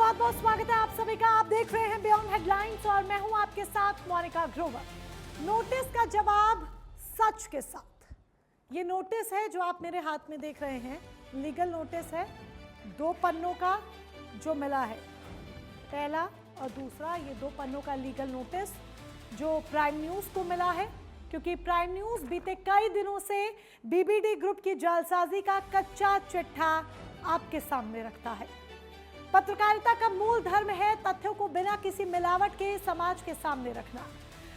बहुत बहुत स्वागत है आप सभी का। आप देख रहे हैं बियॉन्ड हेडलाइंस और मैं हूं आपके साथ मोनिका ग्रोवर। नोटिस का जवाब सच के साथ। ये नोटिस है जो आप मेरे हाथ में देख रहे हैं, लीगल नोटिस है 2 पन्नों का जो मिला है। पहला और दूसरा, ये 2 पन्नों का लीगल नोटिस जो प्राइम न्यूज़ को मिला है, क्योंकि प्राइम न्यूज़ बीते कई दिनों से बीबीडी ग्रुप की जालसाजी का कच्चा चिट्ठा आपके सामने रखता है। पत्रकारिता का मूल धर्म है तथ्यों को बिना किसी मिलावट के समाज के सामने रखना।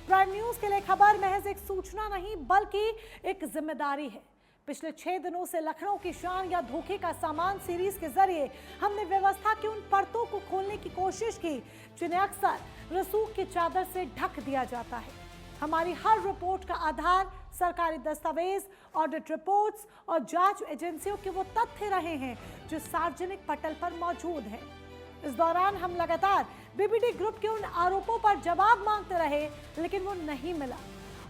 प्राइम न्यूज़ के लिए खबर महज एक सूचना नहीं बल्कि एक जिम्मेदारी है। पिछले 6 दिनों से लखनऊ की शान या धोखे का सामान सीरीज के जरिए हमने व्यवस्था की उन परतों को खोलने की कोशिश की जिन्हें अक्सर रसूख की चादर से ढक दिया जाता है। हमारी हर रिपोर्ट का आधार सरकारी दस्तावेज, ऑडिट रिपोर्ट्स और जांच एजेंसियों के वो तथ्य रहे हैं जो सार्वजनिक पटल पर मौजूद हैं। इस दौरान हम लगातार बीबीडी ग्रुप के उन आरोपों पर जवाब मांगते रहे, लेकिन वो नहीं मिला।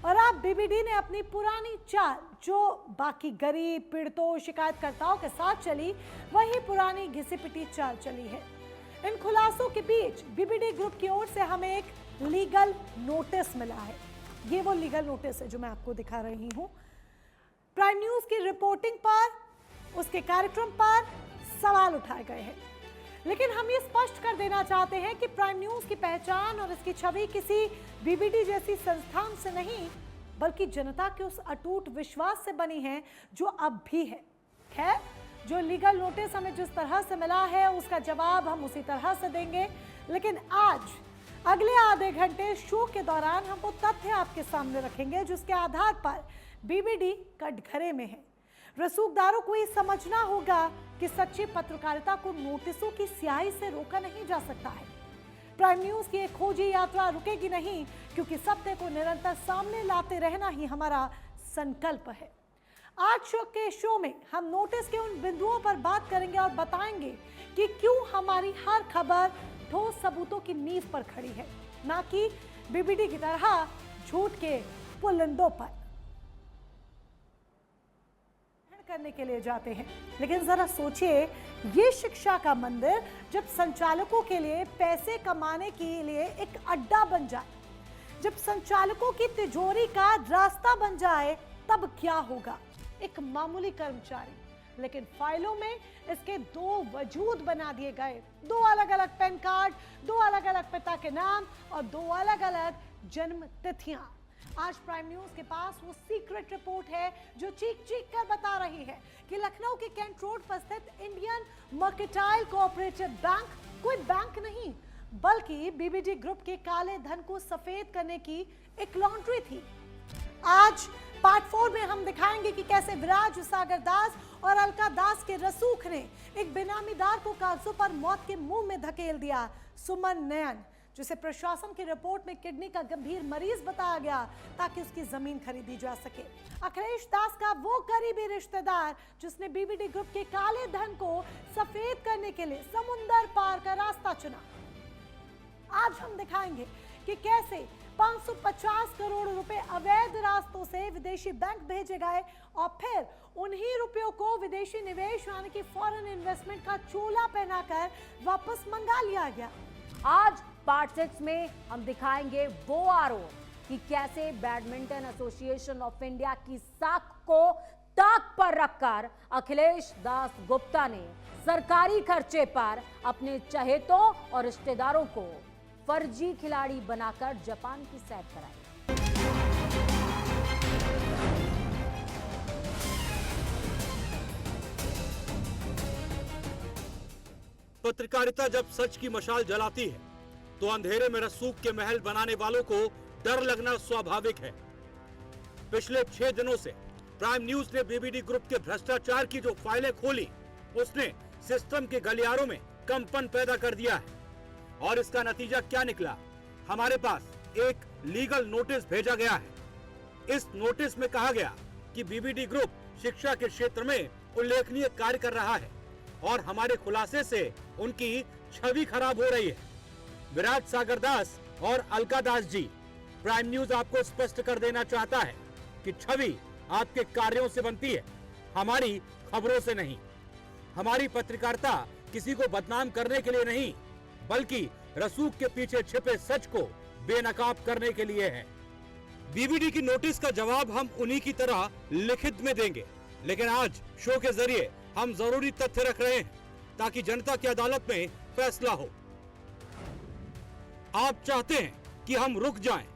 और अब बीबीडी ने अपनी पुरानी चाल, जो बाकी गरीब, पीड़ितों, शिकायतकर्ताओं के साथ चली, वही पुरानी घिसी-पिटी चाल चली है। इन खुलासों के बीच बीबीडी ग्रुप की ओर से हमें एक लीगल नोटिस मिला है। ये वो लीगल नोटिस है जो मैं आपको दिखा रही हूं। प्राइम न्यूज़ की रिपोर्टिंग पर, उसके कार्यक्रम पर सवाल उठाए गए हैं, लेकिन हम ये स्पष्ट कर देना चाहते हैं कि प्राइम न्यूज़ की पहचान और इसकी छवि किसी बीबीडी जैसी संस्थान से नहीं, बल्कि जनता के उस अटूट विश्वास से बनी है जो अब भी है। खैर, जो लीगल नोटिस हमें जिस तरह से मिला है उसका जवाब हम उसी तरह से देंगे, लेकिन आज अगले आधे घंटे शो के दौरान हम वो तथ्य आपके सामने रखेंगे जिसके आधार पर बीबीडी कटघरे में है। रसूखदारों को ये समझना होगा कि सच्ची पत्रकारिता को नोटिसों की स्याही से रोका नहीं जा सकता है। प्राइम न्यूज़ की एक खोजी यात्रा रुकेगी नहीं, क्योंकि सत्य को निरंतर सामने लाते रहना ही हमारा संकल्प है। आज के शो में हम नोटिस के उन बिंदुओं पर बात करेंगे और बताएंगे कि क्यों हमारी हर खबर ठोस सबूतों की नींव पर खड़ी है, ना कि बीबीडी की तरह झूठ के पुलिंदों पर करने के लिए जाते हैं। लेकिन जरा सोचिए, ये शिक्षा का मंदिर जब संचालकों के लिए पैसे कमाने के लिए एक अड्डा बन जाए, जब संचालकों की तिजोरी का रास्ता बन जाए, तब क्या होगा? एक मामूली कर्मचारी, लेकिन फाइलों में इसके 2 वजूद बना दिए गए, 2 अलग अलग पैन कार्ड, 2 अलग अलग पिता के नाम और 2 अलग अलग जन्म तिथियां। आज प्राइम न्यूज़ के पास वो सीक्रेट रिपोर्ट है जो चीख चीख कर बता रही है कि लखनऊ के कैंट रोड पर स्थित इंडियन मर्केंटाइल कोऑपरेटिव बैंक कोई बैंक नहीं, बल्कि बीबीडी ग्रुप के काले धन को सफेद करने की एक लॉन्ड्री थी। आज पार्ट 4 में हम दिखाएंगे कि कैसे विराज सागर दास और अलका दास के रसूख ने एक बेनामीदार को कागजों पर मौत के मुंह में धकेल दिया। सुमन नयन, जिसे प्रशासन की रिपोर्ट में किडनी का गंभीर मरीज बताया गया ताकि उसकी जमीन खरीदी जा सके। अखिलेश दास का वो करीबी रिश्तेदार जिसने बीबीडी ग्रुप के काले धन को सफेद करने के लिए समुंदर पार का रास्ता चुना। आज हम दिखाएंगे कि कैसे 550 करोड़ रुपए अवैध रास्तों से विदेशी बैंक भेजे गए और फिर उन्हीं रुपयों को विदेशी निवेश यानी कि फॉरेन इन्वेस्टमेंट का चोला पहनाकर वापस मंगा लिया गया। आज पार्ट 6 में हम दिखाएंगे वो आरोप कि कैसे बैडमिंटन एसोसिएशन ऑफ इंडिया की साख को ताक पर रखकर अखिलेश दास गुप्ता ने सरकारी खर्चे पर अपने चहेतों और रिश्तेदारों को फर्जी खिलाड़ी बनाकर जापान की सैर कराई। पत्रकारिता जब सच की मशाल जलाती है तो अंधेरे में रसूख के महल बनाने वालों को डर लगना स्वाभाविक है। पिछले 6 दिनों से प्राइम न्यूज ने बीबीडी ग्रुप के भ्रष्टाचार की जो फाइलें खोली, उसने सिस्टम के गलियारों में कंपन पैदा कर दिया है। और इसका नतीजा क्या निकला? हमारे पास एक लीगल नोटिस भेजा गया है। इस नोटिस में कहा गया कि बीबीडी ग्रुप शिक्षा के क्षेत्र में उल्लेखनीय कार्य कर रहा है और हमारे खुलासे से उनकी छवि खराब हो रही है। विराज सागर दास और अलका दास जी, प्राइम न्यूज आपको स्पष्ट कर देना चाहता है कि छवि आपके कार्यों से बनती है, हमारी खबरों से नहीं। हमारी पत्रकारिता किसी को बदनाम करने के लिए नहीं, बल्कि रसूख के पीछे छिपे सच को बेनकाब करने के लिए है। बीबीडी की नोटिस का जवाब हम उन्हीं की तरह लिखित में देंगे, लेकिन आज शो के जरिए हम जरूरी तथ्य रख रहे हैं ताकि जनता की अदालत में फैसला हो। आप चाहते हैं कि हम रुक जाएं।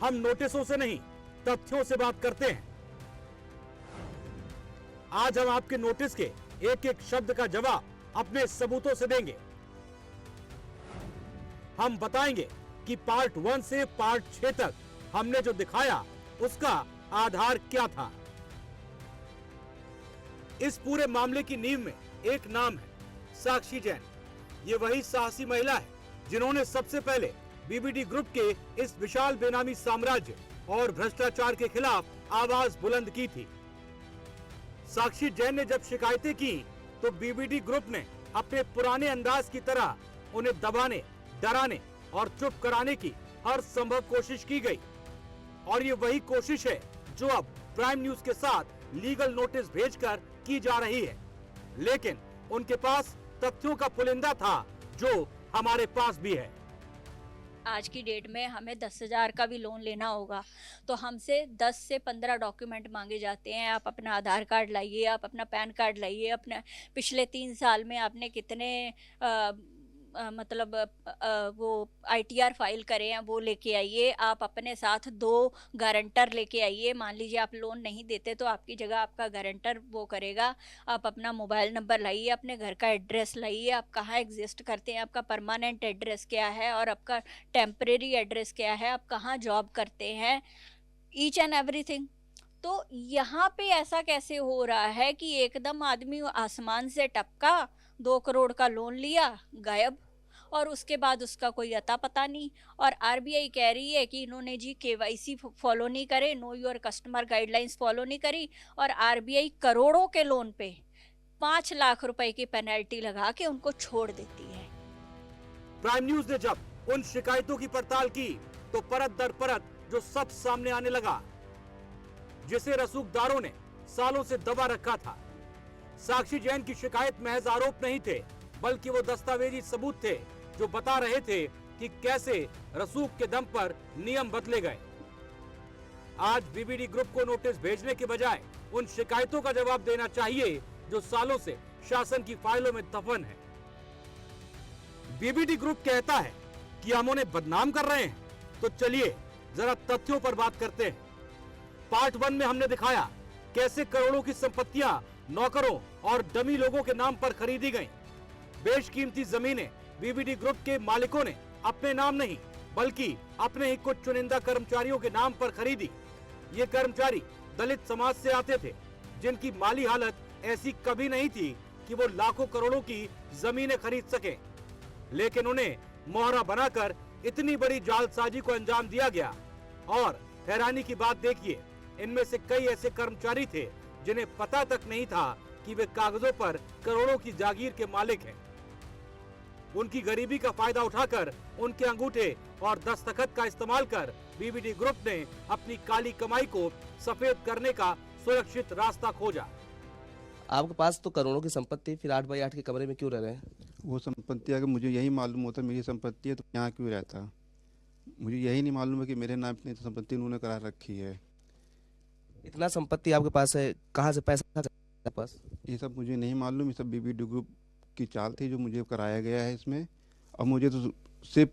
हम नोटिसों से नहीं, तथ्यों से बात करते हैं। आज हम आपके नोटिस के एक एक शब्द का जवाब अपने सबूतों से देंगे। हम बताएंगे कि पार्ट 1 से पार्ट 6 तक हमने जो दिखाया उसका आधार क्या था। इस पूरे मामले की नींव में एक नाम है, साक्षी जैन। ये वही साहसी महिला है जिन्होंने सबसे पहले बीबीडी ग्रुप के इस विशाल बेनामी साम्राज्य और भ्रष्टाचार के खिलाफ आवाज बुलंद की थी। साक्षी जैन ने जब शिकायतें की तो बीबीडी ग्रुप ने अपने पुराने अंदाज की तरह उन्हें दबाने, डराने और चुप कराने की हर संभव कोशिश की गई। और ये वही कोशिश है जो अब प्राइम न्यूज के साथ लीगल नोटिस भेजकर की जा रही है। लेकिन उनके पास तथ्यों का पुलिंदा था जो हमारे पास भी है। आज की डेट में हमें 10,000 का भी लोन लेना होगा तो हमसे 10 से 15 डॉक्यूमेंट मांगे जाते हैं। आप अपना आधार कार्ड लाइए, आप अपना पैन कार्ड लाइए, अपने पिछले 3 साल में आपने कितने वो ITR फाइल करे हैं वो लेके आइए। आप अपने साथ 2 गारंटर लेके आइए। मान लीजिए आप लोन नहीं देते तो आपकी जगह आपका गारंटर वो करेगा। आप अपना मोबाइल नंबर लाइए, अपने घर का एड्रेस लाइए, आप कहाँ एग्जिस्ट करते हैं, आपका परमानेंट एड्रेस क्या है और आपका टेम्परेरी एड्रेस क्या है, आप कहाँ जॉब करते हैं, ईच एंड एवरीथिंग। तो यहाँ पे ऐसा कैसे हो रहा है कि एकदम आदमी आसमान से टपका, 2 करोड़ का लोन लिया, गायब, और उसके बाद उसका कोई अता पता नहीं। और RBI कह रही है कि इन्होंने जी KYC फॉलो नहीं करे, know your customer guidelines follow नहीं करी, और RBI करोड़ों के लोन पे 5 लाख रुपए की पेनल्टी लगा के उनको छोड़ देती है। प्राइम न्यूज ने जब उन शिकायतों की पड़ताल की तो परत दर परत जो सच सामने आने लगा, जिसे रसूखदारों ने सालों से दबा रखा था। साक्षी जैन की शिकायत महज आरोप नहीं थे, बल्कि वो दस्तावेजी सबूत थे जो बता रहे थे कि कैसे रसूख के दम पर नियम बदले गए। आज बीबीडी ग्रुप को नोटिस भेजने के बजाय उन शिकायतों का जवाब देना चाहिए जो सालों से शासन की फाइलों में दफन है। बीबीडी ग्रुप कहता है कि हम उन्हें बदनाम कर रहे हैं, तो चलिए जरा तथ्यों पर बात करते हैं। पार्ट 1 में हमने दिखाया कैसे करोड़ों की संपत्तियां नौकरों और डमी लोगों के नाम पर खरीदी गईं। बेशकीमती जमीनें बीबीडी ग्रुप के मालिकों ने अपने नाम नहीं बल्कि अपने ही कुछ चुनिंदा कर्मचारियों के नाम पर खरीदी। ये कर्मचारी दलित समाज से आते थे जिनकी माली हालत ऐसी कभी नहीं थी कि वो लाखों करोड़ों की जमीनें खरीद सके, लेकिन उन्हें मोहरा बनाकर इतनी बड़ी जालसाजी को अंजाम दिया गया। और हैरानी की बात देखिए, इनमें से कई ऐसे कर्मचारी थे जिन्हें पता तक नहीं था कि वे कागजों पर करोड़ों की जागीर के मालिक हैं। उनकी गरीबी का फायदा उठाकर उनके अंगूठे और दस्तखत का इस्तेमाल कर बीबीडी ग्रुप ने अपनी काली कमाई को सफेद करने का सुरक्षित रास्ता खोजा। आपके पास तो करोड़ों की संपत्ति, फिर 8x8 के कमरे में क्यों रह रहे हैं? वो संपत्ति अगर मुझे यही मालूम होता मेरी संपत्ति है तो यहाँ क्यों रहता। मुझे यही नहीं मालूम है कि मेरे नाम इतनी संपत्ति उन्होंने करा रखी है। इतना संपत्ति आपके पास है, कहाँ से पैसा आपके पास? ये सब मुझे नहीं मालूम, ये सब बीबीडी ग्रुप की चाल थी जो मुझे कराया गया है इसमें। अब मुझे तो सिर्फ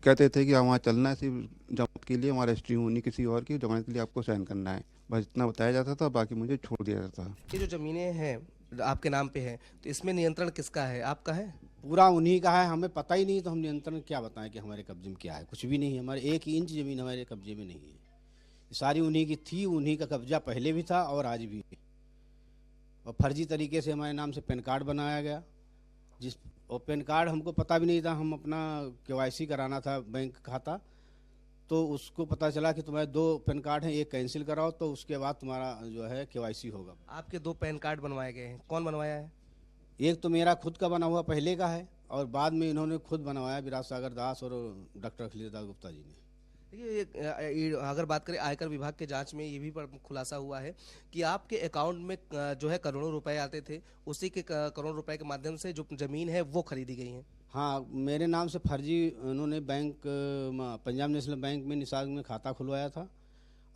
कहते थे कि वहाँ चलना है सिर्फ जमानत के लिए, हमारा रजिस्ट्री होनी किसी और की, जमानत के लिए आपको साइन करना है, बस इतना बताया जाता था, बाकी मुझे छोड़ दिया जाता था। ये जो ज़मीनें हैं आपके नाम पे हैं, तो इसमें नियंत्रण किसका है? आपका है? पूरा उन्हीं का है, हमें पता ही नहीं तो हम नियंत्रण क्या बताएं कि हमारे कब्जे में क्या है। कुछ भी नहीं है, हमारे 1 इंच ज़मीन हमारे कब्जे में नहीं है। सारी उन्हीं की थी, उन्हीं का कब्जा पहले भी था और आज भी। और फर्जी तरीके से हमारे नाम से पैन कार्ड बनाया गया, जिस और पैन कार्ड हमको पता भी नहीं था। हम अपना KYC कराना था बैंक खाता, तो उसको पता चला कि तुम्हारे 2 पैन कार्ड हैं, एक कैंसिल कराओ तो उसके बाद तुम्हारा जो है KYC होगा। आपके 2 पैन कार्ड बनवाए गए हैं, कौन बनवाया है? एक तो मेरा खुद का बना हुआ पहले का है और बाद में इन्होंने खुद बनवाया, विराज सागर दास और डॉक्टर अखिलेश दास गुप्ता जी ने। देखिए अगर बात करें आयकर विभाग के जांच में ये भी खुलासा हुआ है कि आपके अकाउंट में जो है करोड़ों रुपए आते थे, उसी के करोड़ रुपए के माध्यम से जो जमीन है वो खरीदी गई है। हाँ, मेरे नाम से फर्जी उन्होंने बैंक पंजाब नेशनल बैंक में निसाग में खाता खुलवाया था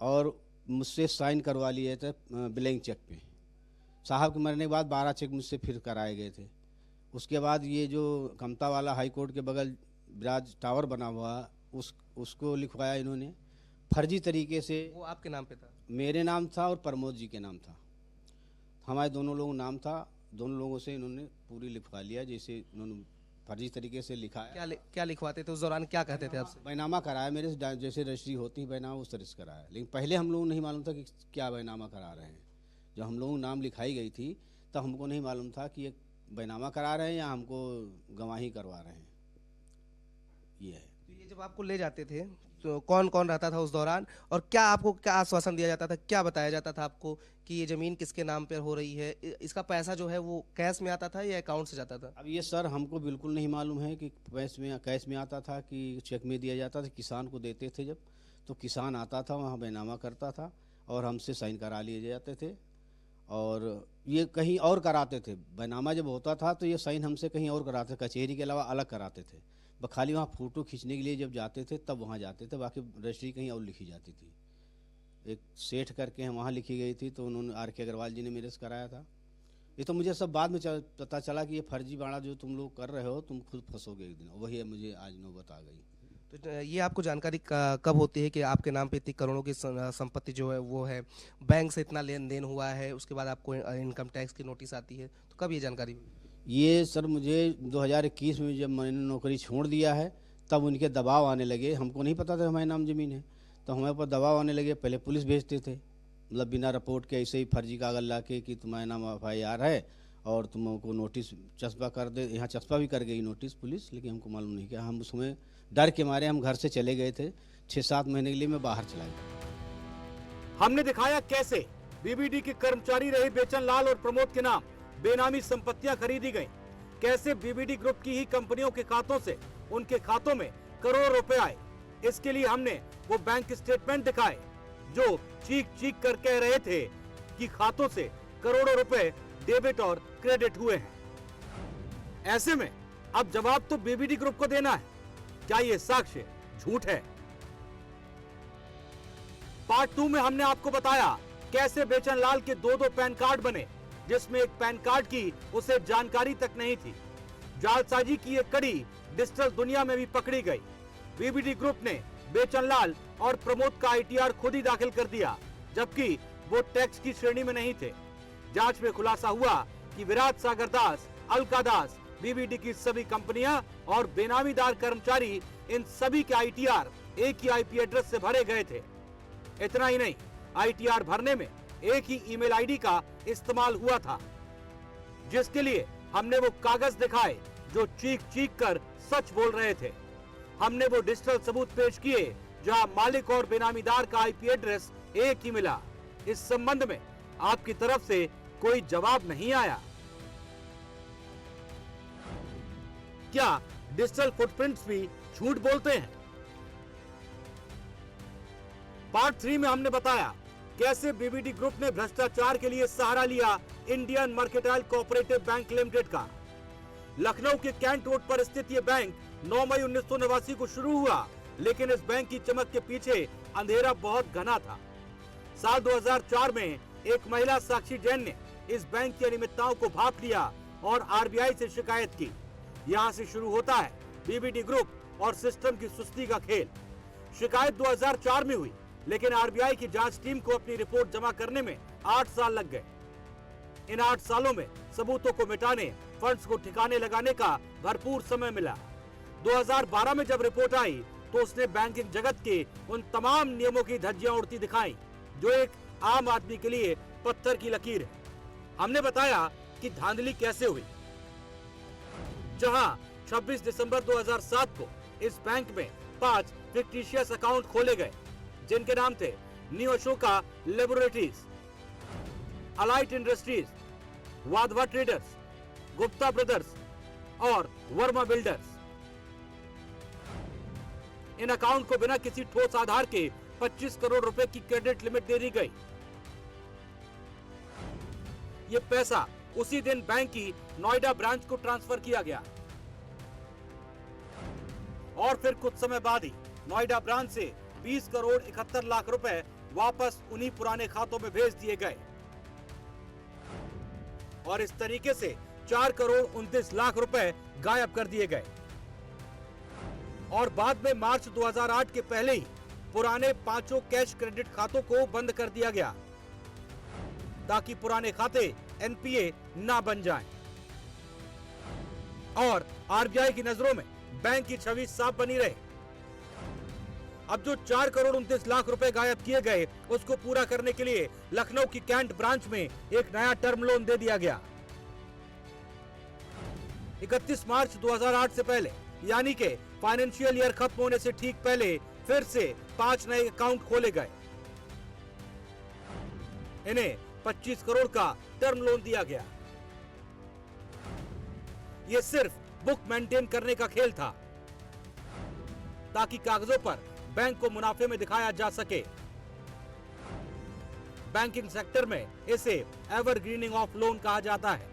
और मुझसे साइन करवा लिए थे ब्लैंक चेक पे। साहब के मरने के बाद 12 चेक मुझसे फिर कराए गए थे। उसके बाद ये जो कमता वाला हाई कोर्ट के बगल ब्राज टावर बना हुआ उसको लिखवाया इन्होंने फर्जी तरीके से। वो आपके नाम पे था? मेरे नाम था और प्रमोद जी के नाम था। हमारे दोनों लोगों नाम था, दोनों लोगों से इन्होंने पूरी लिखवा लिया, जैसे इन्होंने फर्जी तरीके से लिखा है। क्या लिखवाते थे उस दौरान, क्या कहते थे आपसे? बैनामा कराया मेरे से, जैसे रजिस्ट्री होती है बैनामा उस तरह से कराया। लेकिन पहले हम लोगों को नहीं मालूम था कि क्या बैनामा करा रहे हैं। जब हम लोगों को नाम लिखाई गई थी तब हमको नहीं मालूम था कि ये बैनामा करा रहे हैं या हमको गवाही करवा रहे हैं। ये है। ये जब आपको ले जाते थे तो कौन कौन रहता था उस दौरान, और क्या आपको क्या आश्वासन दिया जाता था, क्या बताया जाता था आपको कि ये जमीन किसके नाम पर हो रही है? इसका पैसा जो है वो कैश में आता था या अकाउंट से जाता था? अब ये सर हमको बिल्कुल नहीं मालूम है कि कैश में आता था कि चेक में दिया जाता था। किसान को देते थे जब, तो किसान आता था वहाँ बैनामा करता था और हमसे साइन करा लिए जाते थे, और ये कहीं और कराते थे। बैनामा जब होता था तो ये साइन हमसे कहीं और कराते, कचहरी के अलावा अलग कराते थे। खाली वहाँ फ़ोटो खींचने के लिए जब जाते थे तब वहाँ जाते थे, बाकी रजिस्ट्री कहीं और लिखी जाती थी। एक सेठ करके हैं वहाँ लिखी गई थी, तो उन्होंने आर के अग्रवाल जी ने मेरे से कराया था। ये तो मुझे सब बाद में पता चला कि ये फर्जी बाड़ा जो तुम लोग कर रहे हो तुम खुद फंसोगे एक दिन, वही मुझे आज नौबत आ गई। तो ये आपको जानकारी कब होती है कि आपके नाम पे इतनी करोड़ों की संपत्ति जो है वो है, बैंक से इतना लेन देन हुआ है, उसके बाद आपको इनकम टैक्स की नोटिस आती है, तो कब ये जानकारी हुई? ये सर मुझे 2021 में जब मैंने नौकरी छोड़ दिया है तब उनके दबाव आने लगे। हमको नहीं पता था हमारे नाम ज़मीन है, तो हमारे ऊपर दबाव आने लगे। पहले पुलिस भेजते थे, मतलब बिना रिपोर्ट के ऐसे ही फर्जी कागज ला के कि तुम्हारे नाम FIR है और तुमको नोटिस चस्पा कर दे। यहाँ चस्पा भी कर गई नोटिस पुलिस, लेकिन हमको मालूम नहीं किया। हम उसमें डर के मारे हम घर से चले गए थे। 6-7 महीने के लिए मैं बाहर चला गया। हमने दिखाया कैसे बीबीडी के कर्मचारी रहे बेचन लाल और प्रमोद के नाम बेनामी संपत्तियां खरीदी गईं, कैसे बीबीडी ग्रुप की ही कंपनियों के खातों से उनके खातों में करोड़ों रुपए आए। इसके लिए हमने वो बैंक स्टेटमेंट दिखाए जो चीख चीख कर कह रहे थे कि खातों से करोड़ों रुपए डेबिट और क्रेडिट हुए हैं। ऐसे में अब जवाब तो बीबीडी ग्रुप को देना है, क्या ये साक्ष्य झूठ है? पार्ट 2 में हमने आपको बताया कैसे बेचन लाल के 2-2 पैन कार्ड बने, जिसमें एक पैन कार्ड की उसे जानकारी तक नहीं थी। जालसाजी की ये कड़ी डिजिटल दुनिया में भी पकड़ी गई। बीबीडी ग्रुप ने बेचन लाल और प्रमोद का ITR खुद ही दाखिल कर दिया, जबकि वो टैक्स की श्रेणी में नहीं थे। जांच में खुलासा हुआ कि विराट सागर दास, अलका दास, बीबीडी की सभी कंपनियां और बेनामीदार कर्मचारी, इन सभी के ITR एक ही IP एड्रेस से भरे गए थे। इतना ही नहीं, ITR भरने में एक ही ईमेल ID का इस्तेमाल हुआ था, जिसके लिए हमने वो कागज दिखाए जो चीख चीख कर सच बोल रहे थे। हमने वो डिजिटल सबूत पेश किए जहां मालिक और बेनामीदार का IP एड्रेस एक ही मिला। इस संबंध में आपकी तरफ से कोई जवाब नहीं आया। क्या डिजिटल फुटप्रिंट्स भी झूठ बोलते हैं? पार्ट 3 में हमने बताया कैसे बीबीडी ग्रुप ने भ्रष्टाचार के लिए सहारा लिया Indian mercantile cooperative bank limited का। लखनऊ के कैंट रोड पर स्थित ये बैंक 9 मई 1989 को शुरू हुआ, लेकिन इस बैंक की चमक के पीछे अंधेरा बहुत घना था। साल 2004 में एक महिला साक्षी जैन ने इस बैंक की अनियमितताओं को भांप लिया और RBI से शिकायत की। यहाँ से शुरू होता है बीबीडी ग्रुप और सिस्टम की सुस्ती का खेल। शिकायत 2004 में हुई, लेकिन RBI की जांच टीम को अपनी रिपोर्ट जमा करने में 8 साल लग गए। इन 8 सालों में सबूतों को मिटाने, फंड्स को ठिकाने लगाने का भरपूर समय मिला। 2012 में जब रिपोर्ट आई तो उसने बैंकिंग जगत के उन तमाम नियमों की धज्जियां उड़ती दिखाई जो एक आम आदमी के लिए पत्थर की लकीर है। हमने बताया कि धांधली कैसे हुई। जहां 26 दिसंबर 2007 को इस बैंक में 5 फिक्टिशियस अकाउंट खोले गए, जिनके नाम थे new Ashoka laboratories, alight industries, Wadhwa traders, Gupta brothers और वर्मा बिल्डर्स। इन अकाउंट को बिना किसी ठोस आधार के 25 करोड़ रुपए की क्रेडिट लिमिट दे दी गई। ये पैसा उसी दिन बैंक की नोएडा ब्रांच को ट्रांसफर किया गया और फिर कुछ समय बाद ही नोएडा ब्रांच से 20 करोड़ 71 लाख रुपए वापस उन्हीं पुराने खातों में भेज दिए गए और इस तरीके से 4 करोड़ 29 लाख रुपए गायब कर दिए गए और बाद में मार्च 2008 के पहले ही पुराने 5 कैश क्रेडिट खातों को बंद कर दिया गया ताकि पुराने खाते एनपीए ना बन जाएं और आरबीआई की नजरों में बैंक की छवि साफ बनी रहे। अब जो 4 करोड़ 29 लाख रुपए गायब किए गए उसको पूरा करने के लिए लखनऊ की कैंट ब्रांच में एक नया टर्म लोन दे दिया गया। 31 मार्च 2008 से पहले यानी कि फाइनेंशियल ईयर खत्म होने से ठीक पहले फिर से 5 नए अकाउंट खोले गए। इन्हें 25 करोड़ का टर्म लोन दिया गया। ये सिर्फ बुक मेंटेन करने का खेल था ताकि कागजों पर बैंक को मुनाफे में दिखाया जा सके। बैंकिंग सेक्टर में इसे एवरग्रीनिंग ऑफ लोन कहा जाता है।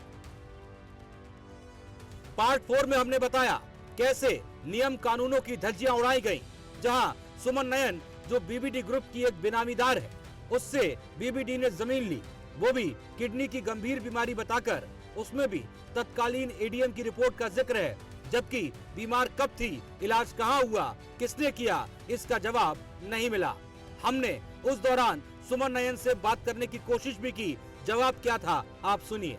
पार्ट 4 में हमने बताया कैसे नियम कानूनों की धज्जियां उड़ाई गईं, जहां सुमन नयन जो बीबीडी ग्रुप की एक बेनामीदार है उससे बीबीडी ने जमीन ली, वो भी किडनी की गंभीर बीमारी बताकर। उसमें भी तत्कालीन एडीएम की रिपोर्ट का जिक्र है, जबकि बीमार कब थी, इलाज कहाँ हुआ, किसने किया, इसका जवाब नहीं मिला। हमने उस दौरान सुमन नयन से बात करने की कोशिश भी की, जवाब क्या था आप सुनिए।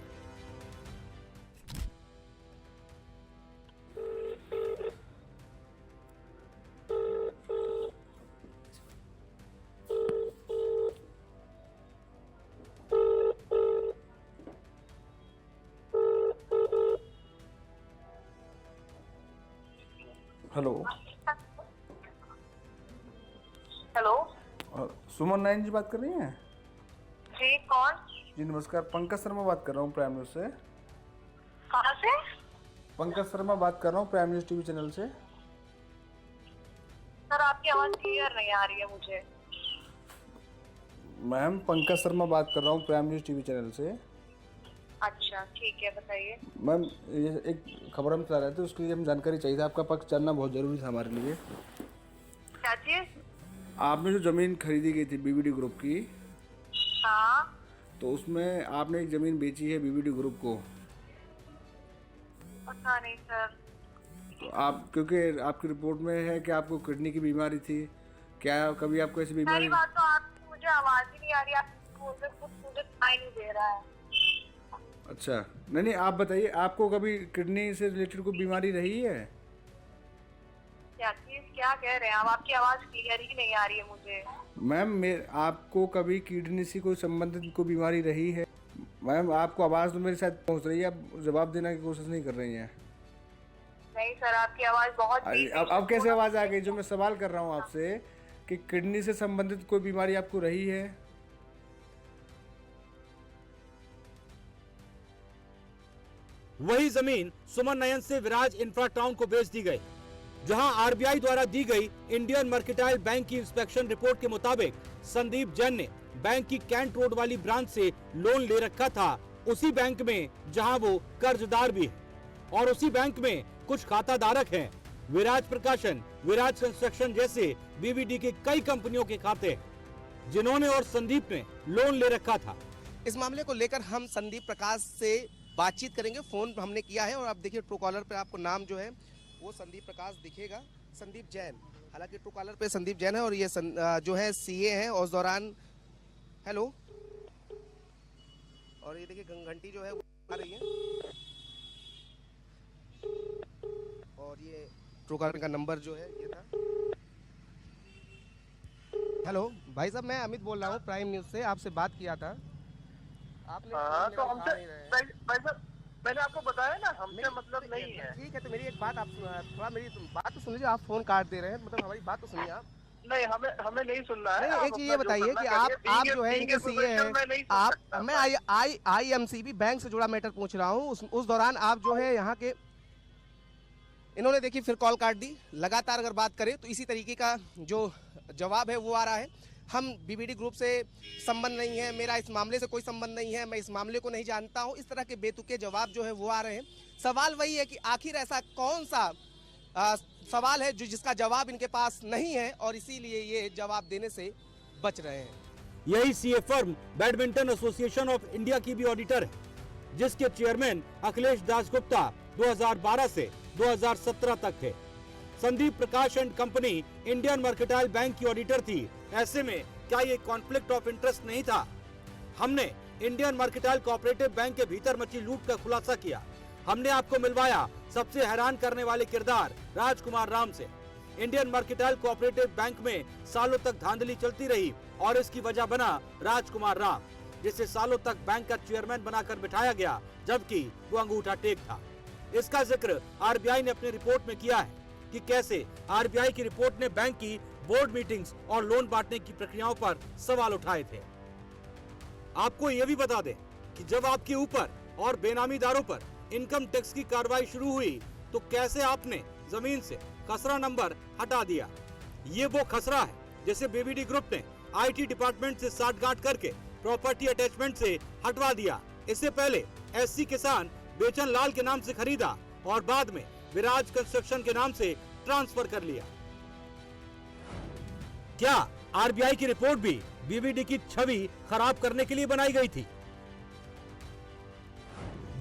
हेलो हेलो सुमन नयन जी बात कर रही हैं? जी कौन? जी नमस्कार, पंकज शर्मा बात कर रहा हूँ प्राइम न्यूज से। कहाँ से? पंकज शर्मा बात कर रहा हूँ प्राइम न्यूज टीवी चैनल से। सर आपकी आवाज़ क्लियर नहीं आ रही है मुझे। मैम पंकज शर्मा बात कर रहा हूँ प्राइम न्यूज टीवी चैनल से। अच्छा ठीक है, बताइए। मैम ये एक खबर हम चला रहे थे, उसके लिए हम जानकारी चाहिए था, आपका पक्ष जानना बहुत जरूरी था हमारे लिए। क्या चीज़? आपने जो जमीन खरीदी गई थी बीबीडी ग्रुप की, हाँ, तो उसमें आपने एक जमीन बेची है बीबीडी ग्रुप को। पता नहीं सर। तो आप, क्योंकि आपकी रिपोर्ट में है कि आपको किडनी की बीमारी थी, क्या कभी आपको ऐसी बीमारी? सारी बात तो आपकी मुझे आवाज़ ही नहीं आ रही, आप मुझे कुछ मुझे सुनाई नहीं दे रहा है। अच्छा नहीं, आप बताइए, आपको कभी किडनी से रिलेटेड कोई बीमारी रही है? क्या चीज़, क्या कह रहे हैं आप? आपकी आवाज़ क्लियर ही नहीं आ रही है मुझे। मैम आपको कभी किडनी से कोई संबंधित कोई बीमारी रही है? मैम आपको आवाज़ तो मेरे साथ पहुंच रही है, आप जवाब देने की कोशिश नहीं कर रही हैं। नहीं सर, आपकी आवाज़ बहुत अब कैसे आवाज़ आ गई? जो मैं सवाल कर रहा हूँ आपसे कि किडनी से संबंधित कोई बीमारी आपको रही है? वही जमीन सुमन नयन से विराज इंफ्रा टाउन को बेच दी गई, जहां आरबीआई द्वारा दी गई इंडियन मर्केंटाइल बैंक की इंस्पेक्शन रिपोर्ट के मुताबिक संदीप जैन ने बैंक की कैंट रोड वाली ब्रांच से लोन ले रखा था, उसी बैंक में जहां वो कर्जदार भी है। और उसी बैंक में कुछ खाता धारक हैं, विराज प्रकाशन, विराज कंस्ट्रक्शन जैसे बीबीडी के कई कंपनियों के खाते, जिन्होंने और संदीप ने लोन ले रखा था। इस मामले को लेकर हम संदीप प्रकाश से बातचीत करेंगे, फोन हमने किया है और आप देखिए ट्रू कॉलर पे आपको नाम जो है वो संदीप प्रकाश दिखेगा, संदीप जैन। हालांकि ट्रू कॉलर पे संदीप जैन है और ये जो है सीए हैं। और उस दौरान हेलो, और ये देखिए घंटी जो है वो आ रही है और ये ट्रू कॉलर का नंबर जो है ये था। हेलो भाई साहब, मैं अमित बोल रहा हूँ प्राइम न्यूज से, आपसे बात किया था आपने। तो हमसे मैंने आपको बताया ना, हमसे मतलब नहीं है। ठीक है, तो मेरी एक बात आप थोड़ा मेरी बात तो सुन लीजिए, आप फोन काट दे रहे हैं, मतलब हमारी बात तो सुनिए आप। नहीं, हमें नहीं सुनना है। नहीं, एक चीज ये बताइए कि आप जो है इनके सीए हैं, आप, मैं IMCB बैंक से जुड़ा मैटर पूछ रहा हूँ। उस दौरान आप जो है यहाँ के इन्होंने देखिए फिर कॉल काट दी। लगातार अगर बात करें तो इसी तरीके का जो जवाब है वो आ रहा है। हम बीबीडी ग्रुप से संबंध नहीं है, मेरा इस मामले से कोई संबंध नहीं है, मैं इस मामले को नहीं जानता हूं। इस तरह के बेतुके जवाब जो है वो आ रहे हैं। सवाल वही है कि आखिर ऐसा कौन सा सवाल है जो जिसका जवाब इनके पास नहीं है और इसीलिए ये जवाब देने से बच रहे हैं। यही CA firm badminton association of India की भी ऑडिटर है, जिसके चेयरमैन अखिलेश दासगुप्ता 2012 से 2017 तक थे। Sandeep Prakash and company Indian Mercantile Bank की ऑडिटर थी। ऐसे में क्या ये कॉन्फ्लिक्ट ऑफ इंटरेस्ट नहीं था? हमने इंडियन मर्केंटाइल कोऑपरेटिव बैंक के भीतर मची लूट का खुलासा किया। हमने आपको मिलवाया सबसे हैरान करने वाले किरदार राजकुमार राम से। इंडियन मर्केंटाइल कोऑपरेटिव बैंक में सालों तक धांधली चलती रही और इसकी वजह बना राजकुमार राम, जिसे सालों तक बैंक का चेयरमैन बनाकर बिठाया गया, जबकि वो अंगूठा टेक था। इसका जिक्र आरबीआई ने अपनी रिपोर्ट में किया है कि कैसे आरबीआई की रिपोर्ट ने बैंक की बोर्ड मीटिंग्स और लोन बांटने की प्रक्रियाओं पर सवाल उठाए थे। आपको यह भी बता दें कि जब आपके ऊपर और बेनामीदारों पर इनकम टैक्स की कार्रवाई शुरू हुई तो कैसे आपने जमीन से खसरा नंबर हटा दिया। ये वो खसरा है जिसे बीबीडी ग्रुप ने आईटी डिपार्टमेंट से साठगांठ करके प्रॉपर्टी अटैचमेंट से हटवा दिया। इससे पहले एससी किसान बेचन लाल के नाम से खरीदा और बाद में विराज कंस्ट्रक्शन के नाम से ट्रांसफर कर लिया। क्या आरबीआई की रिपोर्ट भी बीबीडी की छवि खराब करने के लिए बनाई गई थी?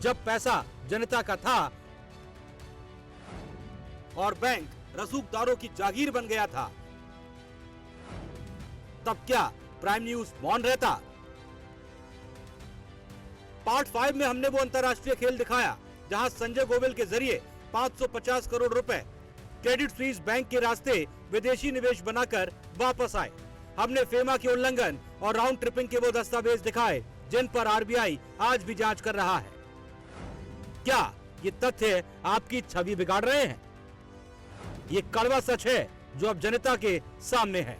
जब पैसा जनता का था और बैंक रसूखदारों की जागीर बन गया था, तब क्या प्राइम न्यूज मौन रहता? पार्ट 5 में हमने वो अंतरराष्ट्रीय खेल दिखाया जहां संजय गोविल के जरिए 550 करोड़ रुपए क्रेडिट स्विस बैंक के रास्ते विदेशी निवेश बनाकर वापस आए। हमने फेमा के उल्लंघन और राउंड ट्रिपिंग के वो दस्तावेज दिखाए जिन पर आरबीआई आज भी जांच कर रहा है। क्या ये तथ्य आपकी छवि बिगाड़ रहे हैं? ये कड़वा सच है जो अब जनता के सामने है।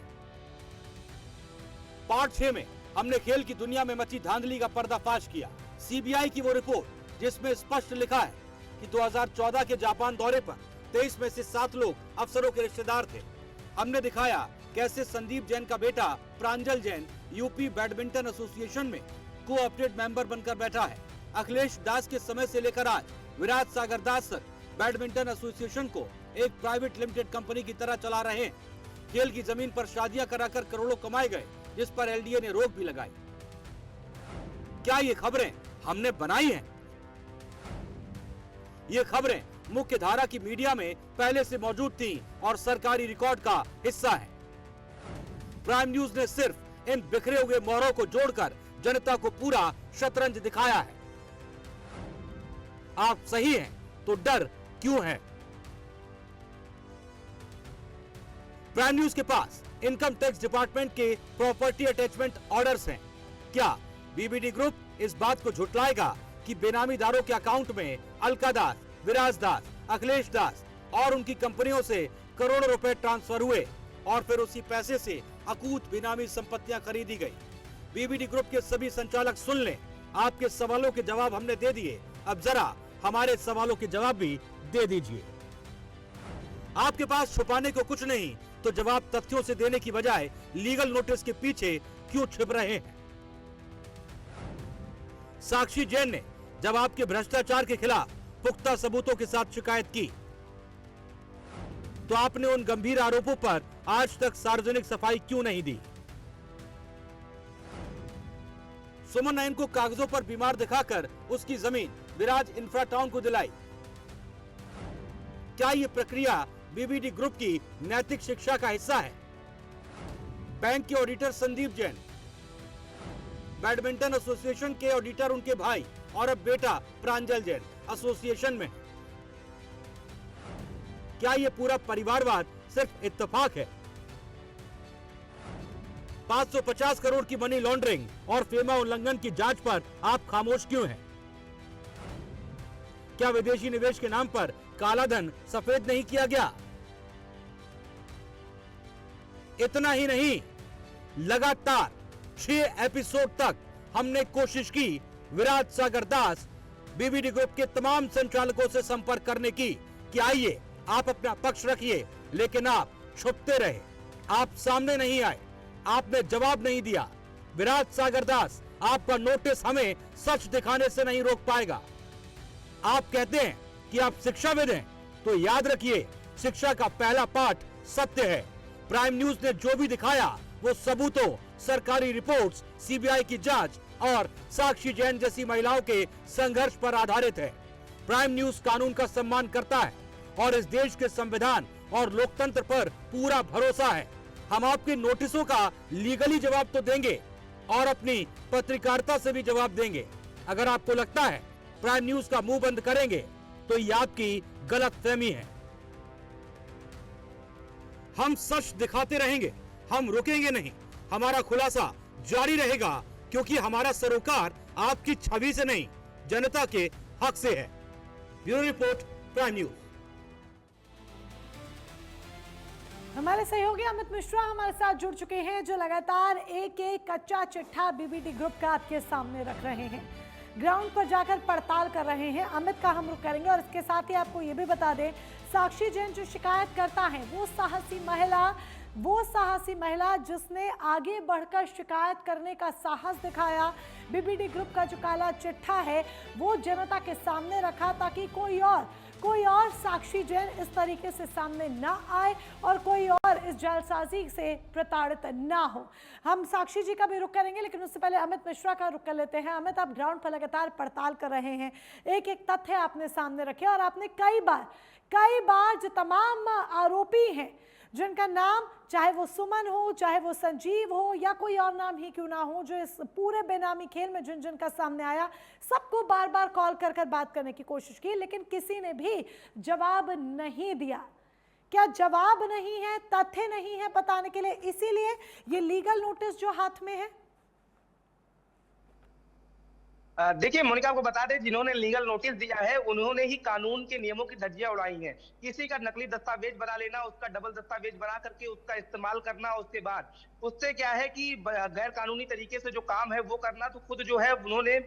पार्ट 6 में हमने खेल की दुनिया में मची धांधली का पर्दाफाश किया। सीबीआई की वो रिपोर्ट जिसमें स्पष्ट लिखा है कि 2014 के जापान दौरे पर 23 में से 7 लोग अफसरों के रिश्तेदार थे। हमने दिखाया कैसे संदीप जैन का बेटा प्रांजल जैन यूपी बैडमिंटन एसोसिएशन में कोऑपरेटिव मेंबर बनकर बैठा है। अखिलेश दास के समय से लेकर आज विराज सागर दास तक बैडमिंटन एसोसिएशन को एक प्राइवेट लिमिटेड कंपनी की तरह चला रहे हैं। खेल की जमीन पर शादियां कराकर करोड़ों कमाए गए, जिस पर एलडीए ने रोक भी लगाई। क्या ये खबरें हमने बनाई हैं? ये खबरें मुख्य धारा की मीडिया में पहले से मौजूद थी और सरकारी रिकॉर्ड का हिस्सा है। प्राइम न्यूज ने सिर्फ इन बिखरे हुए मोहरों को जोड़कर जनता को पूरा शतरंज दिखाया है। आप सही हैं तो डर क्यों है? प्राइम न्यूज के पास इनकम टैक्स डिपार्टमेंट के प्रॉपर्टी अटैचमेंट ऑर्डर्स हैं। क्या बीबीडी ग्रुप इस बात को झुटलाएगा कि बेनामीदारों के अकाउंट में अलका दास, विराज दास, अखिलेश दास और उनकी कंपनियों से करोड़ों रुपए ट्रांसफर हुए और फिर उसी पैसे से अकूत बेनामी संपत्तियां खरीदी गई? बीबीडी ग्रुप के सभी संचालक सुन लें, आपके सवालों के जवाब हमने दे दिए, अब जरा हमारे सवालों के जवाब भी दे दीजिए। आपके पास छुपाने को कुछ नहीं, तो जवाब तथ्यों से देने की बजाय लीगल नोटिस के पीछे क्यों छिप रहे हैं? साक्षी जैन ने जब आपके भ्रष्टाचार के खिलाफ पुख्ता सबूतों के साथ शिकायत की, तो आपने उन गंभीर आरोपों पर आज तक सार्वजनिक सफाई क्यों नहीं दी? सुमन नयन को कागजों पर बीमार दिखाकर उसकी जमीन विराज इंफ्रा टाउन को दिलाई। क्या यह प्रक्रिया बीबीडी ग्रुप की नैतिक शिक्षा का हिस्सा है? बैंक के auditor Sandeep Jain, badminton association के ऑडिटर उनके भाई और अब बेटा प्रांजल जैन एसोसिएशन में। क्या यह पूरा परिवारवाद सिर्फ इत्तेफाक है? 550 करोड़ की मनी लॉन्ड्रिंग और फेमा उल्लंघन की जांच पर आप खामोश क्यों हैं? क्या विदेशी निवेश के नाम पर काला धन सफेद नहीं किया गया? इतना ही नहीं, लगातार 6 एपिसोड तक हमने कोशिश की विराज सागर दास, बीबीडी ग्रुप के तमाम संचालकों से संपर्क करने की कि आइए आप अपना पक्ष रखिए, लेकिन आप छुपते रहे, आप सामने नहीं आए, आपने जवाब नहीं दिया। विराट सागर दास, आपका नोटिस हमें सच दिखाने से नहीं रोक पाएगा। आप कहते हैं कि आप शिक्षाविद हैं, तो याद रखिए शिक्षा का पहला पाठ सत्य है। प्राइम न्यूज ने जो भी दिखाया वो सबूतों, सरकारी रिपोर्ट्स, सीबीआई की जांच और साक्षी जैन जैसी महिलाओं के संघर्ष पर आधारित है। प्राइम न्यूज कानून का सम्मान करता है और इस देश के संविधान और लोकतंत्र पर पूरा भरोसा है। हम आपके नोटिसों का लीगली जवाब तो देंगे और अपनी पत्रकारिता से भी जवाब देंगे। अगर आपको लगता है प्राइम न्यूज का मुंह बंद करेंगे तो ये आपकी गलतफहमी है। हम सच दिखाते रहेंगे, हम रुकेंगे नहीं, हमारा खुलासा जारी रहेगा, क्योंकि हमारा सरोकार आपकी छवि से नहीं, जनता के हक से है। Bureau report, prime news. हमारे सहयोगी अमित मिश्रा हमारे साथ जुड़ चुके हैं, जो लगातार एक एक कच्चा चिट्ठा बीबीडी ग्रुप का आपके सामने रख रहे हैं, ग्राउंड पर जाकर पड़ताल कर रहे हैं। अमित का हम रुख करेंगे और इसके साथ ही आपको ये भी बता दें, साक्षी जैन जो शिकायत करता है वो साहसी महिला जिसने आगे बढ़कर शिकायत करने का साहस दिखाया, बीबीडी ग्रुप का जो काला चिट्ठा है वो जनता के सामने रखा, ताकि कोई और साक्षी जैन इस तरीके से सामने ना आए और कोई और इस जालसाजी से प्रताड़ित ना हो। हम साक्षी जी का भी रुख करेंगे, लेकिन उससे पहले अमित मिश्रा का रुख कर लेते हैं। अमित, आप ग्राउंड पर लगातार पड़ताल कर रहे हैं, एक एक तथ्य आपने सामने रखे और आपने कई बार जो तमाम आरोपी हैं जिनका नाम, चाहे वो सुमन हो, चाहे वो संजीव हो या कोई और नाम ही क्यों ना हो, जो इस पूरे बेनामी खेल में जिन का सामने आया, सबको बार बार कॉल कर बात करने की कोशिश की, लेकिन किसी ने भी जवाब नहीं दिया। क्या जवाब नहीं है, तथ्य नहीं है बताने के लिए, इसीलिए ये लीगल नोटिस जो हाथ में है? देखिए मोनिका, आपको बता दें, जिन्होंने लीगल नोटिस दिया है उन्होंने ही कानून के नियमों की धज्जियां उड़ाई हैं। किसी का नकली दस्तावेज बना लेना, उसका डबल दस्तावेज बना करके उसका इस्तेमाल करना, उसके बाद उससे क्या है कि गैर कानूनी तरीके से जो काम है वो करना, तो खुद जो है उन्होंने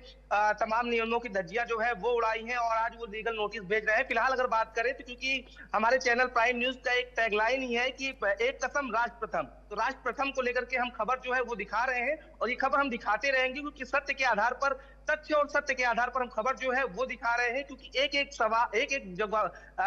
तमाम नियमों की धज्जियां जो है वो उड़ाई हैं और आज वो लीगल नोटिस भेज रहे हैं। फिलहाल अगर बात करें तो क्योंकि हमारे चैनल प्राइम न्यूज का एक टैगलाइन ही है कि एक कसम राष्ट्र प्रथम, तो राष्ट्र प्रथम को लेकर के हम खबर जो है वो दिखा रहे हैं और ये खबर हम दिखाते रहेंगे, क्योंकि सत्य के आधार पर, तथ्य और सत्य के आधार पर हम खबर जो है वो दिखा रहे हैं, क्योंकि एक एक जो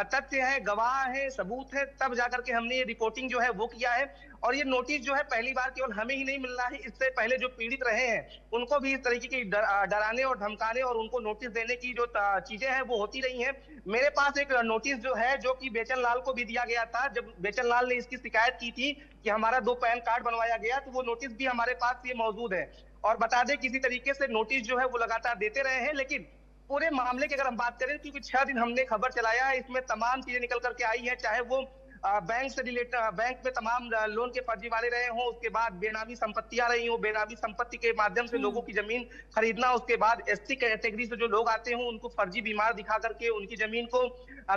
तथ्य है, गवाह है, सबूत है, तब जाकर के हमने ये रिपोर्टिंग जो है वो किया है। और ये नोटिस जो है पहली बार केवल हमें ही नहीं मिल रहा है, इससे पहले जो पीड़ित रहे हैं उनको भी इस तरीके की डराने और धमकाने और उनको नोटिस देने की जो चीजें हैं वो होती रही हैं। मेरे पास एक नोटिस जो है, जो कि बेचन लाल को भी दिया गया था, जब बेचन लाल ने इसकी शिकायत की थी कि हमारा 2 पैन कार्ड बनवाया गया, तो वो नोटिस भी हमारे पास ये मौजूद है। और बता दें, किसी तरीके से नोटिस जो है वो लगातार देते रहे हैं, लेकिन पूरे मामले की अगर हम बात करें, क्योंकि 6 दिन हमने खबर चलाया है, इसमें तमाम चीजें निकल करके आई है, चाहे वो बैंक से रिलेटेड, बैंक में तमाम लोन के फर्जीवाड़े रहे हों, उसके बाद बेनामी संपत्तियां रही हों, बेनामी संपत्ति के माध्यम से लोगों की जमीन खरीदना, उसके बाद एससी कैटेगरी से जो लोग आते हों उनको फर्जी बीमार दिखा करके उनकी जमीन को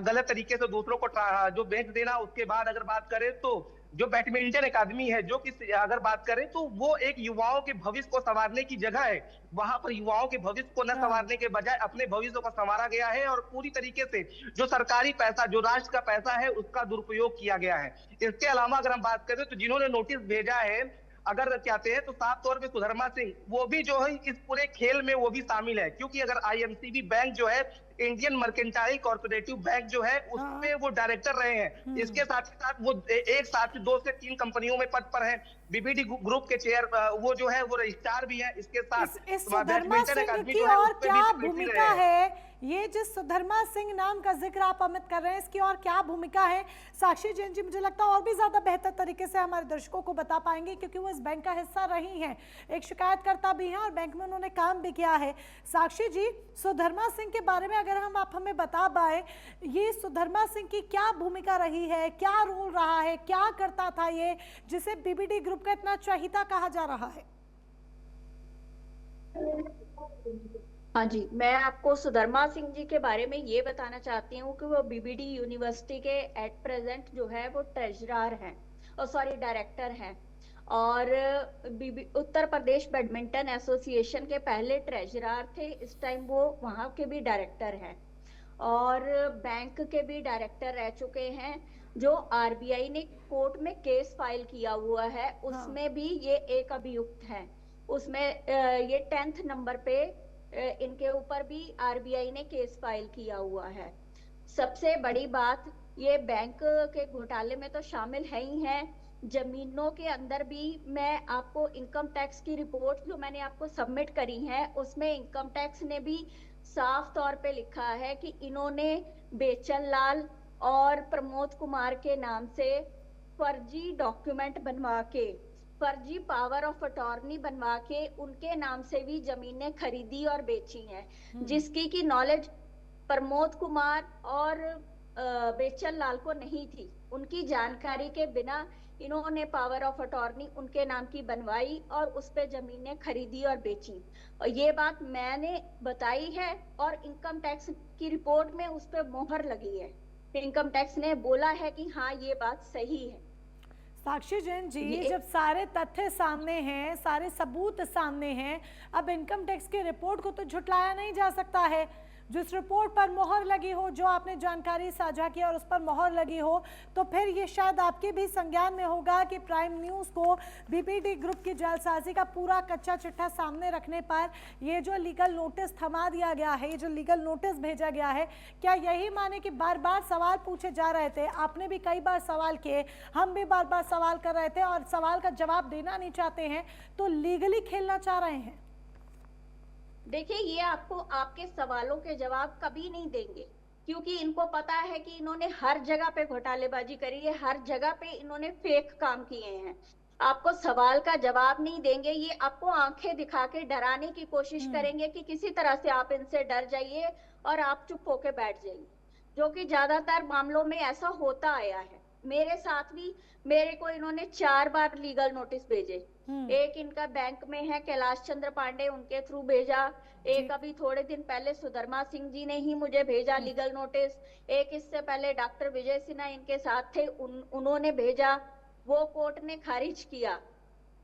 गलत तरीके से दूसरों को जो बेच देना। उसके बाद अगर बात करें तो जो बैडमिंटन अकादमी है, जो कि अगर बात करें तो वो एक युवाओं के भविष्य को संवारने की जगह है, वहां पर युवाओं के भविष्य को न संवारने के बजाय अपने भविष्य को संवारा गया है और पूरी तरीके से जो सरकारी पैसा, जो राष्ट्र का पैसा है, उसका दुरुपयोग किया गया है। इसके अलावा अगर हम बात करें तो जिन्होंने नोटिस भेजा है, अगर कहते हैं तो साफ तौर पे सुधर्मा सिंह, वो भी जो है इस पूरे खेल में वो भी शामिल है, क्योंकि अगर आईएमसीबी बैंक जो है, इंडियन मर्केंटाइल कॉर्पोरेटिव बैंक जो है, उसमें वो डायरेक्टर रहे हैं। इसके साथ ही साथ वो एक साथ 2 से 3 कंपनियों में पद पर है। बीबीडी ग्रुप के चेयर वो जो है वो रजिस्ट्रार भी है। इसके साथ इस सुधर्मा सिंह की और क्या भूमिका है? ये जिस सुधर्मा सिंह नाम का जिक्र आप अमित कर रहे हैं, इसकी और क्या भूमिका है? साक्षी जैन जी मुझे लगता है और भी ज्यादा बेहतर तरीके से हमारे दर्शकों को बता पाएंगे, क्योंकि वो इस बैंक का हिस्सा रही हैं, एक शिकायतकर्ता भी हैं और बैंक में उन्होंने काम भी किया है। साक्षी जी, सुधर्मा सिंह के बारे में अगर आप हमें बता पाए, ये सुधर्मा सिंह की क्या भूमिका रही है, क्या रोल रहा है, क्या करता था ये, जिसे बीबीडी ग्रुप का इतना चहीता कहा जा रहा है? हाँ जी, मैं आपको सुधर्मा सिंह जी के बारे में ये बताना चाहती हूँ कि वो बीबीडी यूनिवर्सिटी के एट प्रेजेंट जो है वो ट्रेजरर हैं, डायरेक्टर हैं, और उत्तर प्रदेश बैडमिंटन एसोसिएशन के पहले ट्रेजरर थे, इस टाइम वो वहाँ के भी डायरेक्टर हैं। और बैंक के भी डायरेक्टर रह चुके हैं। जो आरबीआई ने कोर्ट में केस फाइल किया हुआ है उसमें भी ये एक अभियुक्त है। उसमें ये 10th नंबर पे इनके ऊपर भी आरबीआई ने केस फाइल किया हुआ है। सबसे बड़ी बात, ये बैंक के घोटाले में तो शामिल है ही है, जमीनों के अंदर भी। मैं आपको इनकम टैक्स की रिपोर्ट जो मैंने आपको सबमिट करी है उसमें इनकम टैक्स ने भी साफ तौर पे लिखा है कि इन्होंने बेचन लाल और प्रमोद कुमार के नाम से फर्जी डॉक्यूमेंट बनवा के, फर्जी पावर ऑफ अटॉर्नी बनवा के उनके नाम से भी जमीनें खरीदी और बेची हैं, जिसकी की नॉलेज प्रमोद कुमार और बेचन लाल को नहीं थी। उनकी जानकारी के बिना इन्होंने पावर ऑफ अटॉर्नी उनके नाम की बनवाई और उस पे जमीनें खरीदी और बेची। और ये बात मैंने बताई है और इनकम टैक्स की रिपोर्ट में उस पे मोहर लगी है। इनकम टैक्स ने बोला है कि हाँ ये बात सही है। साक्षी जैन जी, जब सारे तथ्य सामने हैं, सारे सबूत सामने हैं, अब इनकम टैक्स की रिपोर्ट को तो झुटलाया नहीं जा सकता है। जिस रिपोर्ट पर मोहर लगी हो, जो आपने जानकारी साझा की और उस पर मोहर लगी हो, तो फिर ये शायद आपके भी संज्ञान में होगा कि प्राइम न्यूज़ को बीपीडी ग्रुप की जालसाजी का पूरा कच्चा चिट्ठा सामने रखने पर ये जो लीगल नोटिस थमा दिया गया है, ये जो लीगल नोटिस भेजा गया है, क्या यही माने कि बार बार सवाल पूछे जा रहे थे? आपने भी कई बार सवाल किए, हम भी बार बार सवाल कर रहे थे और सवाल का जवाब देना नहीं चाहते हैं, तो लीगली खेलना चाह रहे हैं? देखिए, ये आपको आपके सवालों के जवाब कभी नहीं देंगे, क्योंकि इनको पता है कि इन्होंने हर जगह पे घोटालेबाजी करी है, हर जगह पे इन्होंने फेक काम किए हैं। आपको सवाल का जवाब नहीं देंगे, ये आपको आंखें दिखा के डराने की कोशिश करेंगे कि किसी तरह से आप इनसे डर जाइए और आप चुप होके बैठ जाइए, जो कि ज्यादातर मामलों में ऐसा होता आया है। मेरे साथ भी मेरे को इन्होंने 4 बार लीगल नोटिस भेजे। एक इनका बैंक में है कैलाश चंद्र पांडे, उनके थ्रू भेजा। एक अभी थोड़े दिन पहले सुधर्मा सिंह जी ने ही मुझे भेजा लीगल नोटिस। एक इससे पहले डॉक्टर विजय सिन्हा इनके साथ थे, उन्होंने भेजा। वो कोर्ट ने खारिज किया।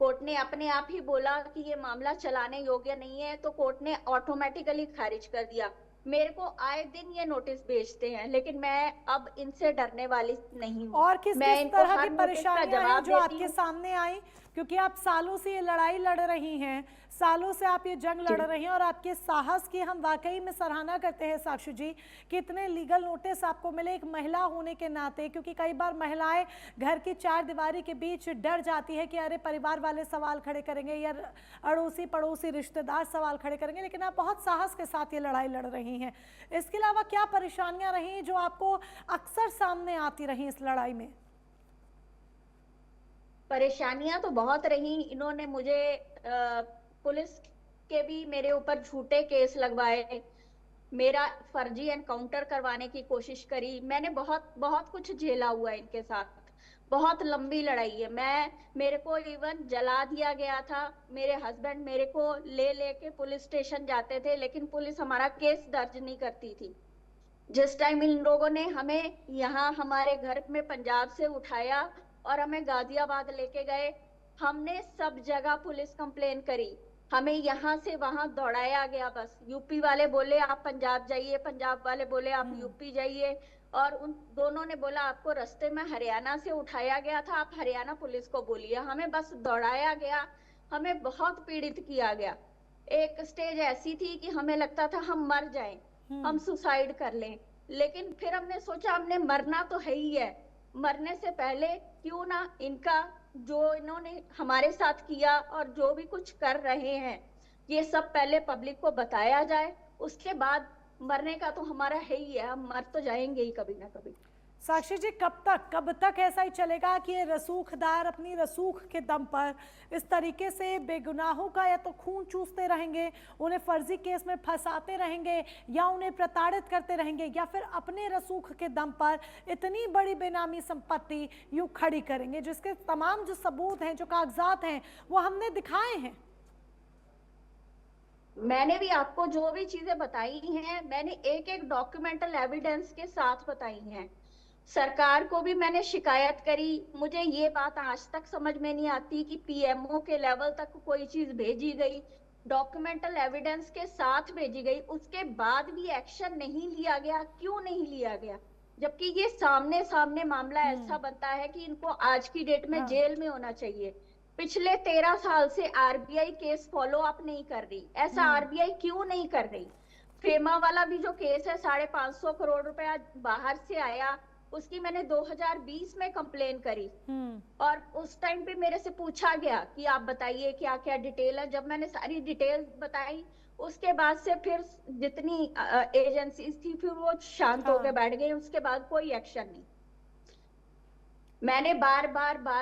कोर्ट ने अपने आप ही बोला कि ये मामला चलाने योग्य नहीं है, तो कोर्ट ने ऑटोमेटिकली खारिज कर दिया। मेरे को आए दिन ये नोटिस भेजते हैं, लेकिन मैं अब इनसे डरने वाली नहीं हूँ। और किस तरह की परेशानियां हैं जो आपके सामने आई? क्योंकि आप सालों से ये लड़ाई लड़ रही हैं, सालों से आप ये जंग लड़ रही हैं और आपके साहस की हम वाकई में सराहना करते हैं साक्षी जी। कितने लीगल नोटिस आपको मिले एक महिला होने के नाते? क्योंकि कई बार महिलाएं घर की 4 दीवारी के बीच डर जाती है कि अरे परिवार वाले सवाल खड़े करेंगे या अड़ोसी पड़ोसी रिश्तेदार सवाल खड़े करेंगे, लेकिन आप बहुत साहस के साथ ये लड़ाई लड़ रही हैं। इसके अलावा क्या परेशानियां रही जो आपको अक्सर सामने आती रही इस लड़ाई में? परेशानियां तो बहुत रही। इन्होंने मुझे पुलिस के भी मेरे ऊपर झूठे केस लगवाए, मेरा फर्जी एनकाउंटर करवाने की कोशिश करी। मैंने बहुत कुछ झेला हुआ है इनके साथ। बहुत लंबी लड़ाई है। मेरे को इवन जला दिया गया था। मेरे हस्बैंड मेरे को ले के पुलिस स्टेशन जाते थे, लेकिन पुलिस हमारा केस दर्ज नहीं करती थी। जिस टाइम इन लोगों ने हमें यहाँ हमारे घर में पंजाब से उठाया और हमें गाजियाबाद लेके गए, हमने सब जगह पुलिस कंप्लेन करी। हमें यहाँ से वहां दौड़ाया गया। बस यूपी वाले बोले आप पंजाब जाइए, पंजाब वाले बोले आप यूपी जाइए, और उन दोनों ने बोला आपको रास्ते में हरियाणा से उठाया गया था, आप हरियाणा पुलिस को बोलिए। हमें बस दौड़ाया गया, हमें बहुत पीड़ित किया गया। एक स्टेज ऐसी थी कि हमें लगता था हम मर जाएं, हम सुसाइड कर लें, लेकिन फिर हमने सोचा हमने मरना तो है ही है, मरने से पहले क्यों ना इनका जो इन्होंने हमारे साथ किया और जो भी कुछ कर रहे हैं ये सब पहले पब्लिक को बताया जाए, उसके बाद मरने का तो हमारा है ही है, हम मर तो जाएंगे ही कभी ना कभी। साक्षी जी, कब तक ऐसा ही चलेगा कि ये रसूखदार अपनी रसूख के दम पर इस तरीके से बेगुनाहों का या तो खून चूसते रहेंगे, उन्हें फर्जी केस में फंसाते रहेंगे, या उन्हें प्रताड़ित करते रहेंगे, या फिर अपने रसूख के दम पर इतनी बड़ी बेनामी संपत्ति यूं खड़ी करेंगे जिसके तमाम जो सबूत हैं, जो कागजात हैं, वो हमने दिखाए हैं? मैंने भी आपको जो भी चीजें बताई हैं, मैंने एक एक डॉक्यूमेंटल एविडेंस के साथ बताई हैं। सरकार को भी मैंने शिकायत करी। मुझे ये बात आज तक समझ में नहीं आती कि पीएमओ के लेवल तक कोई चीज भेजी गई डॉक्यूमेंटल एविडेंस के साथ भेजी गई, उसके बाद भी एक्शन नहीं लिया गया। क्यों नहीं लिया गया? जबकि ये सामने सामने मामला ऐसा बनता है कि इनको आज की डेट में जेल में होना चाहिए। पिछले 13 साल से आरबीआई केस फॉलो अप नहीं कर रही। ऐसा आरबीआई क्यों नहीं कर रही? फेमा वाला भी जो केस है 550 करोड़ रुपया बाहर से आया, उसकी मैंने 2020 में कंप्लेन करी और उस टाइम पे मेरे से पूछा गया कि आप बताइए क्या क्या डिटेल है। जब मैंने सारी डिटेल बताई, उसके बाद से फिर जितनी एजेंसीज थी फिर वो शांत होकर बैठ गई। उसके बाद कोई एक्शन नहीं। मैंने बार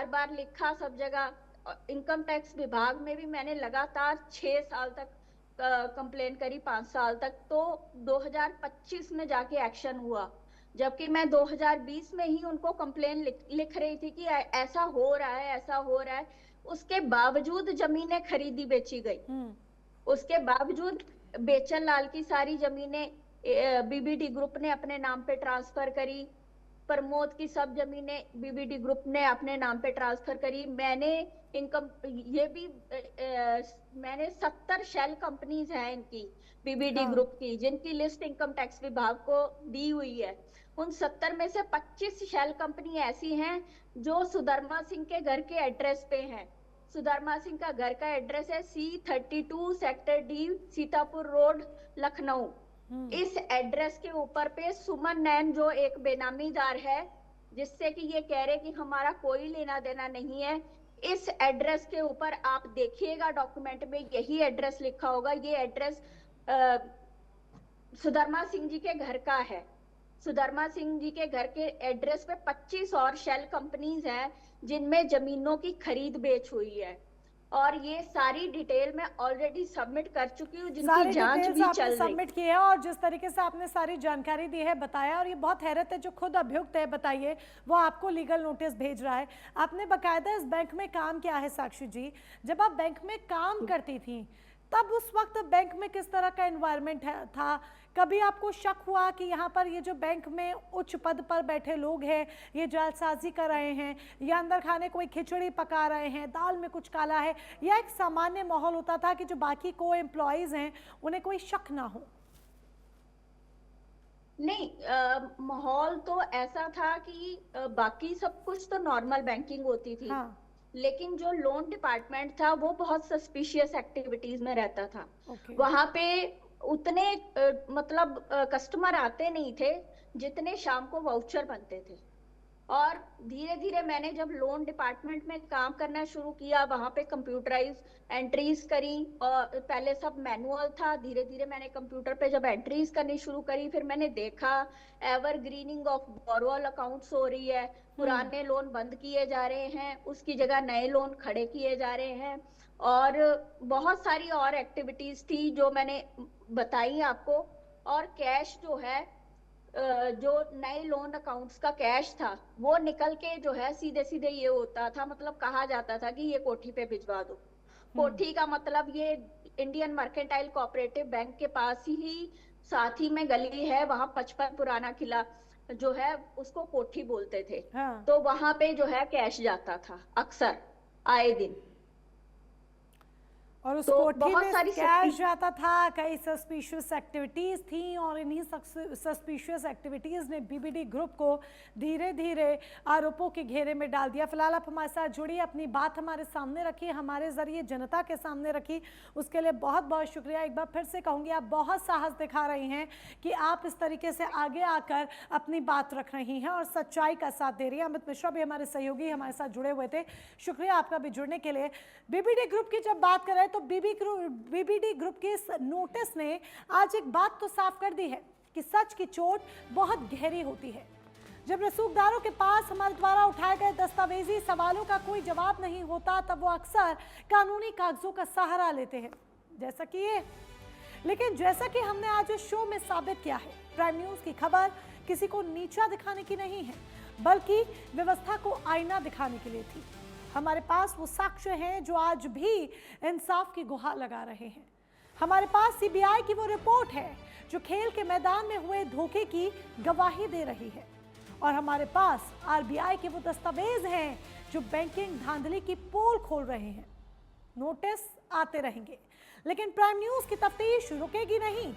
बार लिखा सब जगह। इनकम टैक्स विभाग में भी मैंने लगातार 6 साल तक कंप्लेन करी, 5 साल तक। तो 2025 में जाके एक्शन हुआ, जबकि मैं 2020 में ही उनको कंप्लेन लिख रही थी कि ऐसा हो रहा है, ऐसा हो रहा है। उसके बावजूद जमीनें खरीदी बेची गई। उसके बावजूद बेचन लाल की सारी जमीनें बीबीडी ग्रुप ने अपने नाम पे ट्रांसफर करी। प्रमोद की सब जमीनें बीबीडी ग्रुप ने अपने नाम पे ट्रांसफर करी। मैंने इनकम मैंने 70 शेल कंपनीज हैं इनकी बीबीडी ग्रुप की, जिनकी लिस्ट इनकम टैक्स विभाग को दी हुई है। उन 70 में से 25 शेल कंपनी ऐसी हैं जो सुधर्मा सिंह के घर के एड्रेस पे हैं। सुधर्मा सिंह का घर का एड्रेस है C32 sector D, Sitapur road, Lucknow. इस एड्रेस के ऊपर पे सुमन नैन जो एक बेनामीदार है, जिससे कि ये कह रहे कि हमारा कोई लेना देना नहीं है, इस एड्रेस के ऊपर आप देखिएगा डॉक्यूमेंट में यही एड्रेस लिखा होगा। ये एड्रेस सुधर्मा सिंह जी के घर का है। सुधर्मा सिंह जी के घर के एड्रेस पे 25 और शेल कंपनीज हैं जिनमें जमीनों की खरीद बेच हुई है। और ये सारी डिटेल मैं ऑलरेडी सबमिट कर चुकी हूँ, जिनकी जांच भी चल रही है। सबमिट की है और जिस तरीके से आपने सारी जानकारी दी है, बताया, और ये बहुत हैरत है, जो खुद अभियुक्त है बताइए वो आपको लीगल नोटिस भेज रहा है। आपने बकायदा इस बैंक में काम किया है साक्षी जी, जब आप बैंक में काम करती थी तब उस वक्त बैंक में किस तरह का एनवायरनमेंट था? कभी आपको शक हुआ कि यहाँ पर ये जो बैंक में उच्च पद पर बैठे लोग हैं ये जालसाजी कर रहे हैं, या अंदर खाने कोई खिचड़ी पका रहे हैं, दाल में कुछ काला है, या एक सामान्य माहौल होता था कि जो बाकी को एम्प्लॉयज हैं उन्हें कोई शक ना हो? नहीं, माहौल तो ऐसा था कि बाकी सब कुछ तो नॉर्मल बैंकिंग होती थी। लेकिन जो लोन डिपार्टमेंट था वो बहुत सस्पिशियस एक्टिविटीज में रहता था। वहां पे उतने मतलब कस्टमर आते नहीं थे जितने शाम को वाउचर बनते थे। और धीरे धीरे मैंने जब लोन डिपार्टमेंट में काम करना शुरू किया, वहां पे कंप्यूटराइज एंट्रीज करी, और पहले सब मैनुअल था। धीरे धीरे मैंने कंप्यूटर पे जब एंट्रीज करनी शुरू करी, फिर मैंने देखा एवरग्रीनिंग ऑफ बोरोअल अकाउंट्स हो रही है, पुराने लोन बंद किए जा रहे हैं, उसकी जगह नए लोन खड़े किए जा रहे हैं, और बहुत सारी और एक्टिविटीज थी जो मैंने बताई आपको। और कैश जो है, जो नए लोन अकाउंट्स का कैश था वो निकल के जो है सीधे सीधे ये होता था, मतलब कहा जाता था कि ये कोठी पे भिजवा दो। कोठी का मतलब ये इंडियन मर्केंटाइल कोऑपरेटिव बैंक के पास ही साथ ही में गली है, वहां 55 पुराना किला जो है उसको कोठी बोलते थे। तो वहां पे जो है कैश जाता था अक्सर आए दिन, और उस कोठी में कैश जाता था। कई सस्पिशियस एक्टिविटीज थी और इन्हीं सस्पिशियस एक्टिविटीज ने बीबीडी ग्रुप को धीरे धीरे आरोपों के घेरे में डाल दिया। फिलहाल आप हमारे साथ जुड़िए, अपनी बात हमारे सामने रखी, हमारे जरिए जनता के सामने रखी, उसके लिए बहुत बहुत शुक्रिया। एक बार फिर से कहूँगी, आप बहुत साहस दिखा रही हैं कि आप इस तरीके से आगे आकर अपनी बात रख रही हैं और सच्चाई का साथ दे रही है। अमित मिश्रा भी हमारे सहयोगी हमारे साथ जुड़े हुए थे, शुक्रिया आपका भी जुड़ने के लिए। बीबीडी ग्रुप की जब बात करें तो बीबीडी ग्रुप के इस नोटिस ने आज एक बात तो साफ कर दी है कि सच की चोट बहुत गहरी होती है। जब रसूखदारों के पास हमारे द्वारा उठाए गए दस्तावेजी सवालों का कोई जवाब नहीं होता, तब वो अक्सर कानूनी कागजों का सहारा लेते हैं, जैसा कि ये। लेकिन जैसा कि हमने आज इस शो में साबित किया है, प्राइम न्यूज की खबर किसी को नीचा दिखाने की नहीं है, बल्कि व्यवस्था को आईना दिखाने के लिए थी। हमारे पास वो साक्ष्य हैं जो आज भी इंसाफ की गुहार लगा रहे हैं। हमारे पास सीबीआई की वो रिपोर्ट है जो खेल के मैदान में हुए धोखे की गवाही दे रही है, और हमारे पास आरबीआई के वो दस्तावेज हैं जो बैंकिंग धांधली की पोल खोल रहे हैं। नोटिस आते रहेंगे, लेकिन प्राइम न्यूज की तफ्तीश रुकेगी नहीं।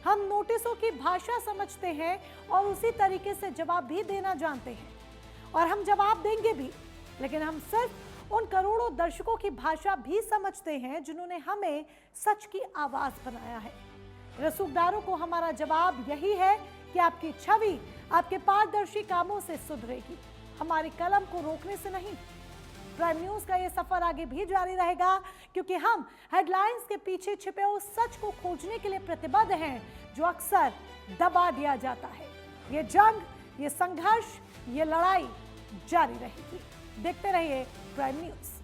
हम नोटिसों की भाषा समझते हैं और उसी तरीके से जवाब भी देना जानते हैं, और हम जवाब देंगे भी। लेकिन हम सिर्फ उन करोड़ों दर्शकों की भाषा भी समझते हैं जिन्होंने हमें सच की आवाज बनाया है। रसूखदारों को हमारा जवाब यही है कि आपकी छवि आपके पारदर्शी कामों से सुधरेगी, हमारी कलम को रोकने से नहीं। प्राइम न्यूज का यह सफर आगे भी जारी रहेगा, क्योंकि हम हेडलाइंस के पीछे छिपे उस सच को खोजने के लिए प्रतिबद्ध हैं जो अक्सर दबा दिया जाता है। ये जंग, ये संघर्ष, ये लड़ाई जारी रहेगी। देखते रहिए प्राइम न्यूज।